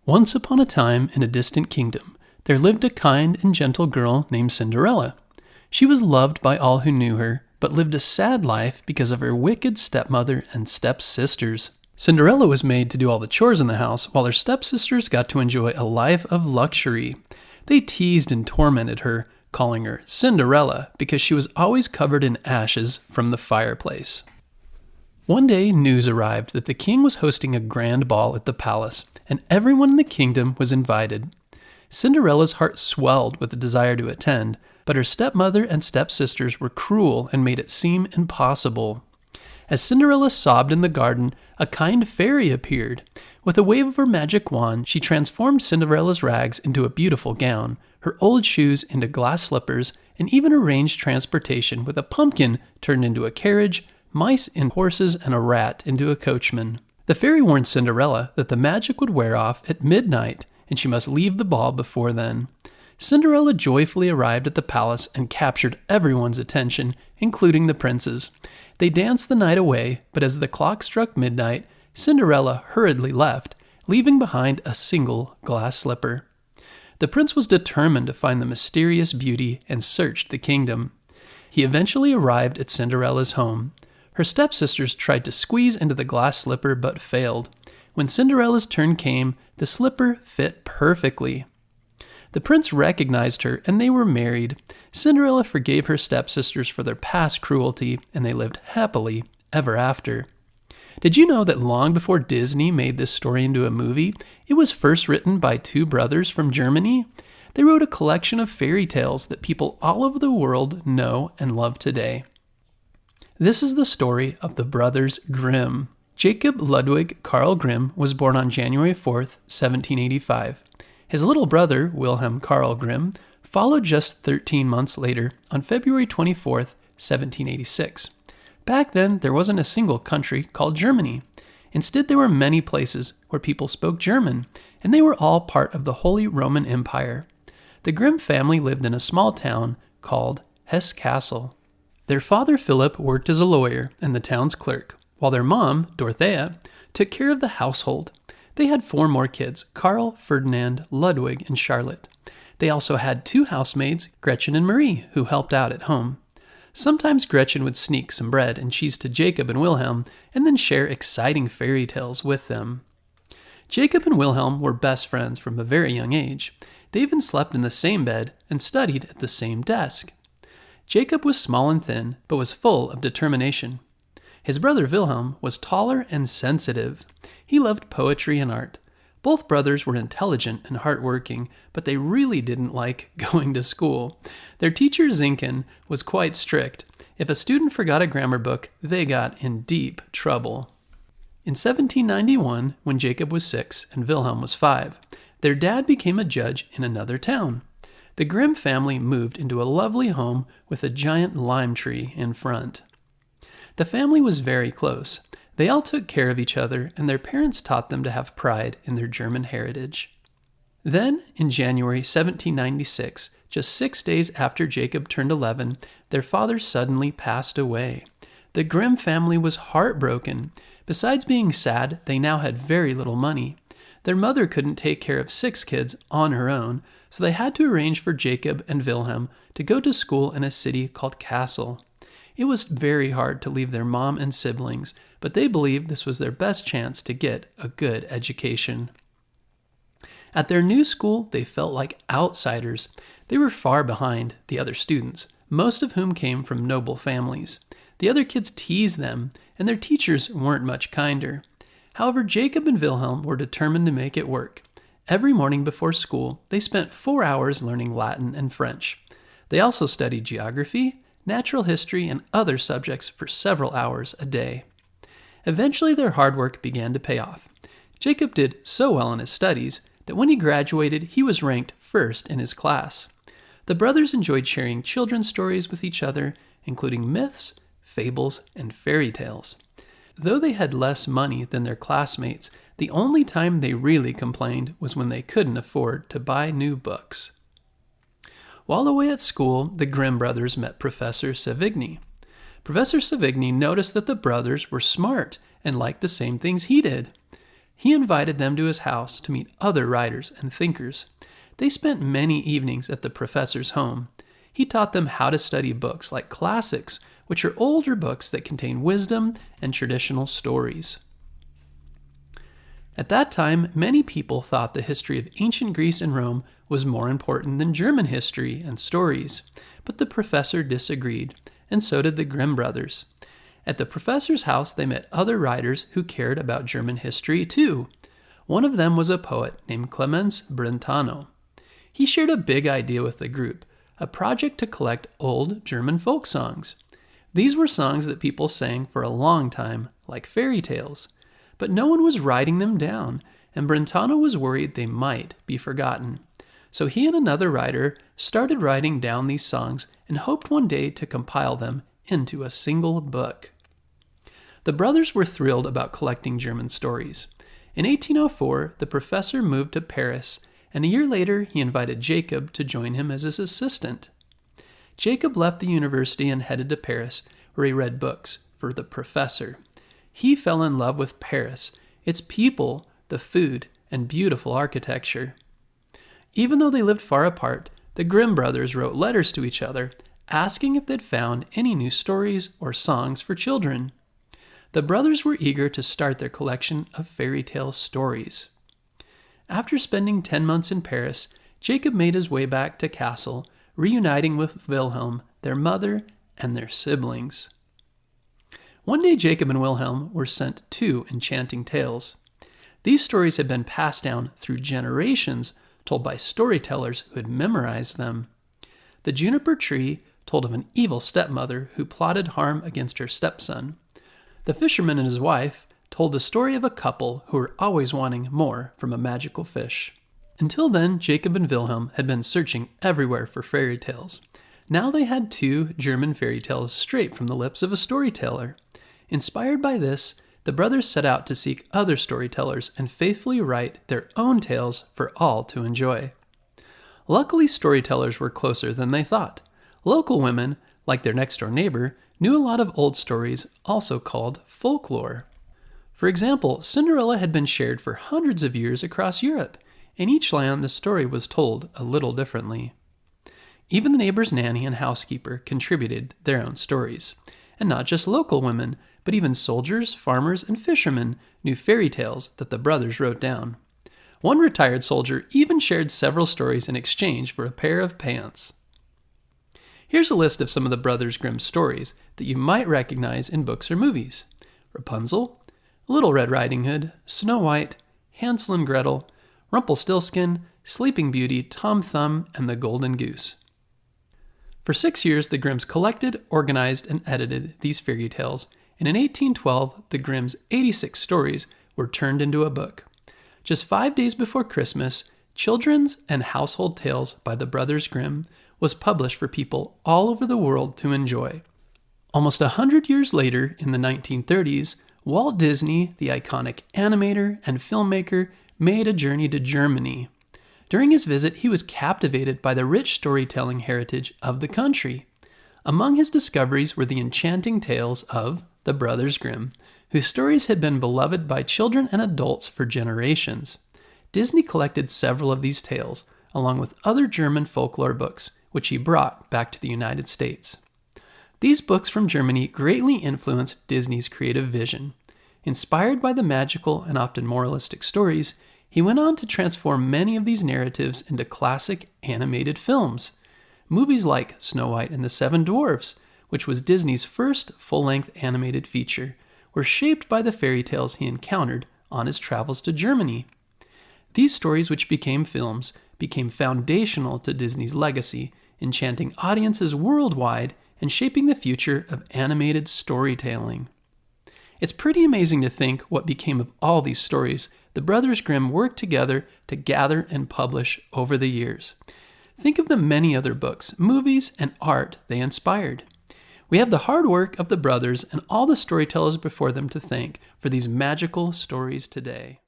Once upon a time, in a distant kingdom, there lived a kind and gentle girl named Cinderella. She was loved by all who knew her, but lived a sad life because of her wicked stepmother and stepsisters. Cinderella was made to do all the chores in the house, while her stepsisters got to enjoy a life of luxury. They teased and tormented her, calling her Cinderella because she was always covered in ashes from the fireplace. One day, news arrived that the king was hosting a grand ball at the palace, and everyone in the kingdom was invited. Cinderella's heart swelled with the desire to attend, but her stepmother and stepsisters were cruel and made it seem impossible. As Cinderella sobbed in the garden, a kind fairy appeared. With a wave of her magic wand, she transformed Cinderella's rags into a beautiful gown, her old shoes into glass slippers, and even arranged transportation with a pumpkin turned into a carriage, mice and horses, and a rat into a coachman. The fairy warned Cinderella that the magic would wear off at midnight, and she must leave the ball before then. Cinderella joyfully arrived at the palace and captured everyone's attention, including the princes. They danced the night away, but as the clock struck midnight, Cinderella hurriedly left, leaving behind a single glass slipper. The prince was determined to find the mysterious beauty and searched the kingdom. He eventually arrived at Cinderella's home. Her stepsisters tried to squeeze into the glass slipper but failed. When Cinderella's turn came, the slipper fit perfectly. The prince recognized her, and they were married. Cinderella forgave her stepsisters for their past cruelty, and they lived happily ever after. Did you know that long before Disney made this story into a movie, it was first written by two brothers from Germany? They wrote a collection of fairy tales that people all over the world know and love today. This is the story of the Brothers Grimm. Jacob Ludwig Karl Grimm was born on January 4th, 1785. His little brother, Wilhelm Karl Grimm, followed just 13 months later on February 24th, 1786. Back then, there wasn't a single country called Germany. Instead, there were many places where people spoke German, and they were all part of the Holy Roman Empire. The Grimm family lived in a small town called Hesse Castle. Their father, Philip, worked as a lawyer and the town's clerk, while their mom, Dorothea, took care of the household. They had 4 more kids, Karl, Ferdinand, Ludwig, and Charlotte. They also had 2 housemaids, Gretchen and Marie, who helped out at home. Sometimes Gretchen would sneak some bread and cheese to Jacob and Wilhelm and then share exciting fairy tales with them. Jacob and Wilhelm were best friends from a very young age. They even slept in the same bed and studied at the same desk. Jacob was small and thin, but was full of determination. His brother Wilhelm was taller and sensitive. He loved poetry and art. Both brothers were intelligent and hardworking, but they really didn't like going to school. Their teacher Zinken was quite strict. If a student forgot a grammar book, they got in deep trouble. In 1791, when Jacob was 6 and Wilhelm was 5, their dad became a judge in another town. The Grimm family moved into a lovely home with a giant lime tree in front. The family was very close. They all took care of each other, and their parents taught them to have pride in their German heritage. Then, in January 1796, just 6 days after Jacob turned 11, their father suddenly passed away. The Grimm family was heartbroken. Besides being sad, they now had very little money. Their mother couldn't take care of 6 kids on her own, so they had to arrange for Jacob and Wilhelm to go to school in a city called Kassel. It was very hard to leave their mom and siblings, but they believed this was their best chance to get a good education. At their new school, they felt like outsiders. They were far behind the other students, most of whom came from noble families. The other kids teased them, and their teachers weren't much kinder. However, Jacob and Wilhelm were determined to make it work. Every morning before school, they spent 4 hours learning Latin and French. They also studied geography, natural history, and other subjects for several hours a day. Eventually, their hard work began to pay off. Jacob did so well in his studies that when he graduated, he was ranked first in his class. The brothers enjoyed sharing children's stories with each other, including myths, fables, and fairy tales. Though they had less money than their classmates, the only time they really complained was when they couldn't afford to buy new books. While away at school, the Grimm brothers met Professor Savigny. Professor Savigny noticed that the brothers were smart and liked the same things he did. He invited them to his house to meet other writers and thinkers. They spent many evenings at the professor's home. He taught them how to study books like classics, which are older books that contain wisdom and traditional stories. At that time, many people thought the history of ancient Greece and Rome was more important than German history and stories, but the professor disagreed, and so did the Grimm brothers. At the professor's house, they met other writers who cared about German history too. One of them was a poet named Clemens Brentano. He shared a big idea with the group, a project to collect old German folk songs. These were songs that people sang for a long time, like fairy tales. But no one was writing them down, and Brentano was worried they might be forgotten. So he and another writer started writing down these songs and hoped one day to compile them into a single book. The brothers were thrilled about collecting German stories. In 1804, the professor moved to Paris, and a year later he invited Jacob to join him as his assistant. Jacob left the university and headed to Paris, where he read books for the professor. He fell in love with Paris, its people, the food, and beautiful architecture. Even though they lived far apart, the Grimm brothers wrote letters to each other, asking if they'd found any new stories or songs for children. The brothers were eager to start their collection of fairy tale stories. After spending 10 months in Paris, Jacob made his way back to Kassel, reuniting with Wilhelm, their mother, and their siblings. One day Jacob and Wilhelm were sent 2 enchanting tales. These stories had been passed down through generations, told by storytellers who had memorized them. The juniper tree told of an evil stepmother who plotted harm against her stepson. The fisherman and his wife told the story of a couple who were always wanting more from a magical fish. Until then, Jacob and Wilhelm had been searching everywhere for fairy tales. Now they had 2 German fairy tales straight from the lips of a storyteller. Inspired by this, the brothers set out to seek other storytellers and faithfully write their own tales for all to enjoy. Luckily, storytellers were closer than they thought. Local women, like their next-door neighbor, knew a lot of old stories, also called folklore. For example, Cinderella had been shared for hundreds of years across Europe. In each land, the story was told a little differently. Even the neighbor's nanny and housekeeper contributed their own stories. And not just local women, but even soldiers, farmers, and fishermen knew fairy tales that the brothers wrote down. One retired soldier even shared several stories in exchange for a pair of pants. Here's a list of some of the Brothers Grimm stories that you might recognize in books or movies: Rapunzel, Little Red Riding Hood, Snow White, Hansel and Gretel, Rumpelstiltskin, Sleeping Beauty, Tom Thumb, and the Golden Goose. For 6 years, the Grimms collected, organized, and edited these fairy tales, and in 1812, the Grimms' 86 stories were turned into a book. Just 5 days before Christmas, Children's and Household Tales by the Brothers Grimm was published for people all over the world to enjoy. Almost 100 years later, in the 1930s, Walt Disney, the iconic animator and filmmaker, made a journey to Germany. During his visit, he was captivated by the rich storytelling heritage of the country. Among his discoveries were the enchanting tales of the Brothers Grimm, whose stories had been beloved by children and adults for generations. Disney collected several of these tales, along with other German folklore books, which he brought back to the United States. These books from Germany greatly influenced Disney's creative vision. Inspired by the magical and often moralistic stories, he went on to transform many of these narratives into classic animated films. Movies like Snow White and the Seven Dwarfs, which was Disney's first full-length animated feature, were shaped by the fairy tales he encountered on his travels to Germany. These stories, which became films, became foundational to Disney's legacy, enchanting audiences worldwide and shaping the future of animated storytelling. It's pretty amazing to think what became of all these stories the Brothers Grimm worked together to gather and publish over the years. Think of the many other books, movies, and art they inspired. We have the hard work of the brothers and all the storytellers before them to thank for these magical stories today.